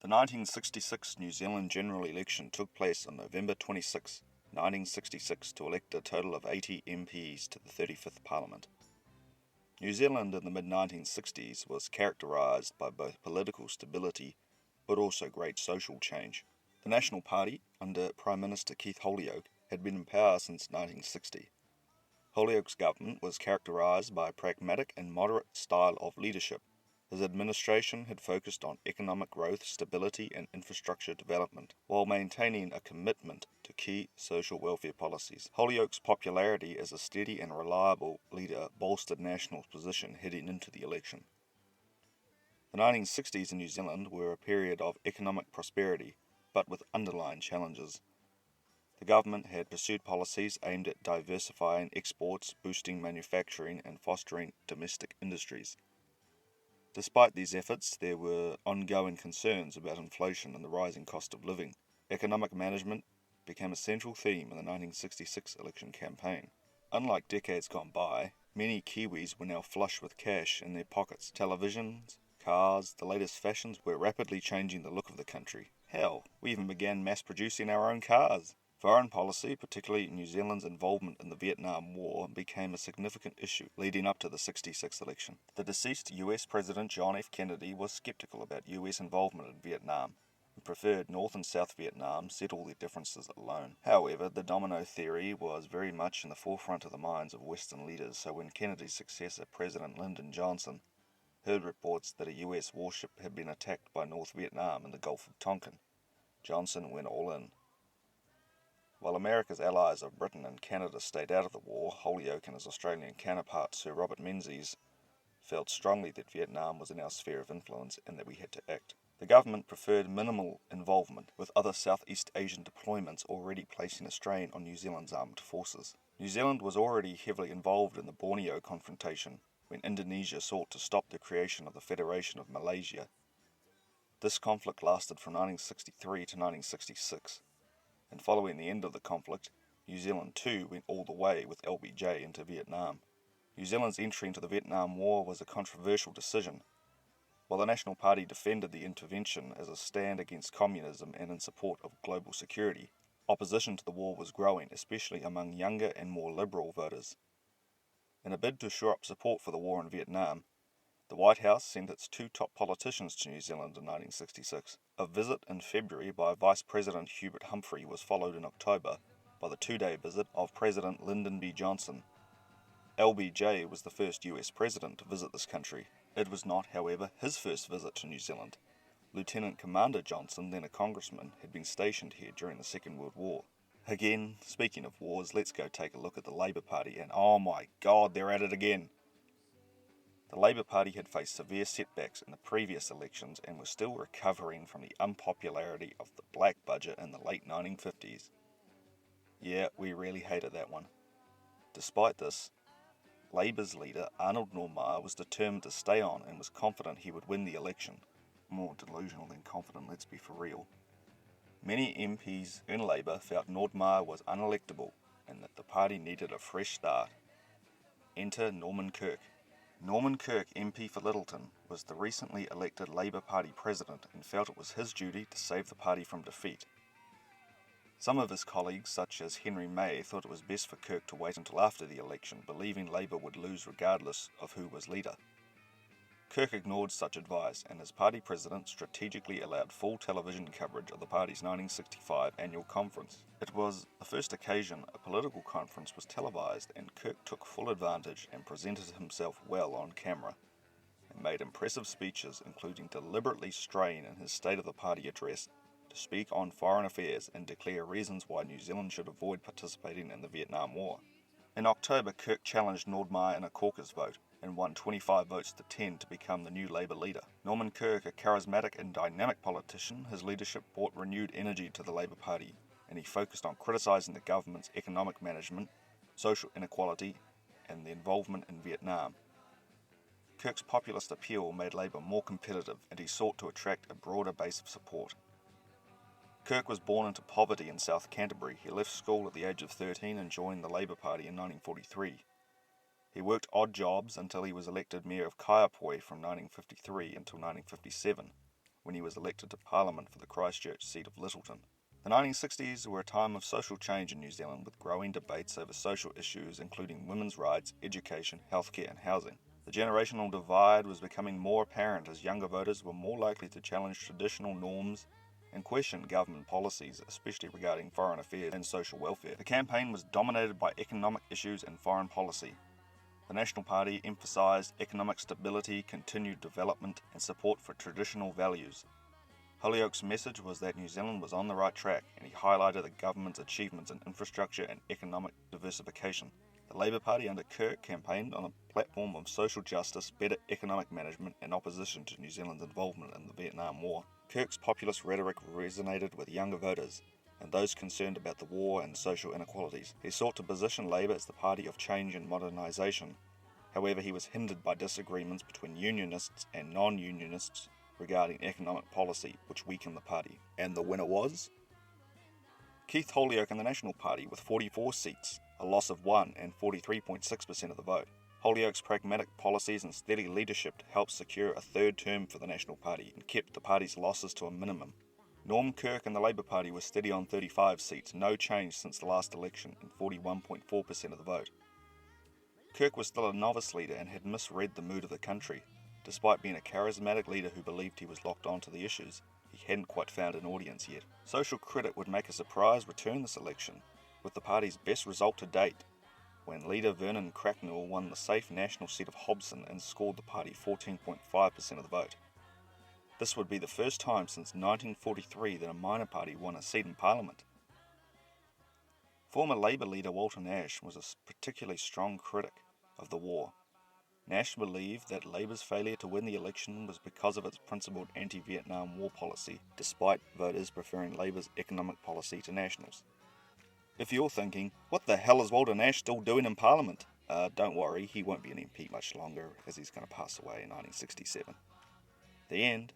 The 1966 New Zealand general election took place on November 26, 1966 to elect a total of 80 MPs to the 35th Parliament. New Zealand in the mid-1960s was characterised by both political stability but also great social change. The National Party, under Prime Minister Keith Holyoake, had been in power since 1960. Holyoake's government was characterised by a pragmatic and moderate style of leadership. His administration had focused on economic growth, stability and infrastructure development, while maintaining a commitment to key social welfare policies. Holyoake's popularity as a steady and reliable leader bolstered National's position heading into the election. The 1960s in New Zealand were a period of economic prosperity, but with underlying challenges. The government had pursued policies aimed at diversifying exports, boosting manufacturing and fostering domestic industries. Despite these efforts, there were ongoing concerns about inflation and the rising cost of living. Economic management became a central theme in the 1966 election campaign. Unlike decades gone by, many Kiwis were now flush with cash in their pockets. Televisions, cars, the latest fashions were rapidly changing the look of the country. Hell, we even began mass-producing our own cars. Foreign policy, particularly New Zealand's involvement in the Vietnam War, became a significant issue leading up to the 1966 election. The deceased US President John F. Kennedy was skeptical about US involvement in Vietnam and preferred North and South Vietnam settle their differences alone. However, the domino theory was very much in the forefront of the minds of Western leaders, so when Kennedy's successor, President Lyndon Johnson, heard reports that a US warship had been attacked by North Vietnam in the Gulf of Tonkin, Johnson went all in. While America's allies of Britain and Canada stayed out of the war, Holyoake and his Australian counterpart Sir Robert Menzies felt strongly that Vietnam was in our sphere of influence and that we had to act. The government preferred minimal involvement, with other Southeast Asian deployments already placing a strain on New Zealand's armed forces. New Zealand was already heavily involved in the Borneo confrontation when Indonesia sought to stop the creation of the Federation of Malaysia. This conflict lasted from 1963 to 1966. And following the end of the conflict, New Zealand too went all the way with LBJ into Vietnam. New Zealand's entry into the Vietnam War was a controversial decision. While the National Party defended the intervention as a stand against communism and in support of global security, opposition to the war was growing, especially among younger and more liberal voters. In a bid to shore up support for the war in Vietnam, the White House sent its two top politicians to New Zealand in 1966. A visit in February by Vice President Hubert Humphrey was followed in October by the two-day visit of President Lyndon B. Johnson. LBJ was the first US president to visit this country. It was not, however, his first visit to New Zealand. Lieutenant Commander Johnson, then a congressman, had been stationed here during the Second World War. Again, speaking of wars, let's go take a look at the Labour Party, and oh my God, they're at it again. The Labour Party had faced severe setbacks in the previous elections and was still recovering from the unpopularity of the black budget in the late 1950s. Yeah, we really hated that one. Despite this, Labour's leader Arnold Normeyer was determined to stay on and was confident he would win the election. More delusional than confident, let's be for real. Many MPs in Labour felt Normeyer was unelectable and that the party needed a fresh start. Enter Norman Kirk. Norman Kirk, MP for Littleton, was the recently elected Labour Party president and felt it was his duty to save the party from defeat. Some of his colleagues, such as Henry May, thought it was best for Kirk to wait until after the election, believing Labour would lose regardless of who was leader. Kirk ignored such advice, and as party president strategically allowed full television coverage of the party's 1965 annual conference. It was the first occasion a political conference was televised, and Kirk took full advantage and presented himself well on camera, and made impressive speeches, including deliberately straying in his State of the Party address to speak on foreign affairs and declare reasons why New Zealand should avoid participating in the Vietnam War. In October, Kirk challenged Normeyer in a caucus vote, and won 25 votes to 10 to become the new Labour leader. Norman Kirk, a charismatic and dynamic politician, his leadership brought renewed energy to the Labour Party, and he focused on criticising the government's economic management, social inequality, and the involvement in Vietnam. Kirk's populist appeal made Labour more competitive, and he sought to attract a broader base of support. Kirk was born into poverty in South Canterbury. He left school at the age of 13 and joined the Labour Party in 1943. He worked odd jobs until he was elected mayor of Kaiapoi from 1953 until 1957, when he was elected to Parliament for the Christchurch seat of Littleton. The 1960s were a time of social change in New Zealand, with growing debates over social issues including women's rights, education, healthcare and housing. The generational divide was becoming more apparent as younger voters were more likely to challenge traditional norms and question government policies, especially regarding foreign affairs and social welfare. The campaign was dominated by economic issues and foreign policy. The National Party emphasised economic stability, continued development and support for traditional values. Holyoake's message was that New Zealand was on the right track, and he highlighted the government's achievements in infrastructure and economic diversification. The Labour Party under Kirk campaigned on a platform of social justice, better economic management and opposition to New Zealand's involvement in the Vietnam War. Kirk's populist rhetoric resonated with younger voters and those concerned about the war and social inequalities. He sought to position Labour as the party of change and modernisation. However, he was hindered by disagreements between unionists and non-unionists regarding economic policy, which weakened the party. And the winner was Keith Holyoake and the National Party with 44 seats, a loss of 1 and 43.6% of the vote. Holyoake's pragmatic policies and steady leadership helped secure a third term for the National Party and kept the party's losses to a minimum. Norm Kirk and the Labour Party were steady on 35 seats, no change since the last election, and 41.4% of the vote. Kirk was still a novice leader and had misread the mood of the country. Despite being a charismatic leader who believed he was locked onto the issues, he hadn't quite found an audience yet. Social credit would make a surprise return this election, with the party's best result to date, when leader Vernon Cracknell won the safe national seat of Hobson and scored the party 14.5% of the vote. This would be the first time since 1943 that a minor party won a seat in Parliament. Former Labour leader Walter Nash was a particularly strong critic of the war. Nash believed that Labour's failure to win the election was because of its principled anti-Vietnam War policy, despite voters preferring Labour's economic policy to National's. If you're thinking, what the hell is Walter Nash still doing in Parliament? Don't worry, he won't be an MP much longer, as he's going to pass away in 1967. The end.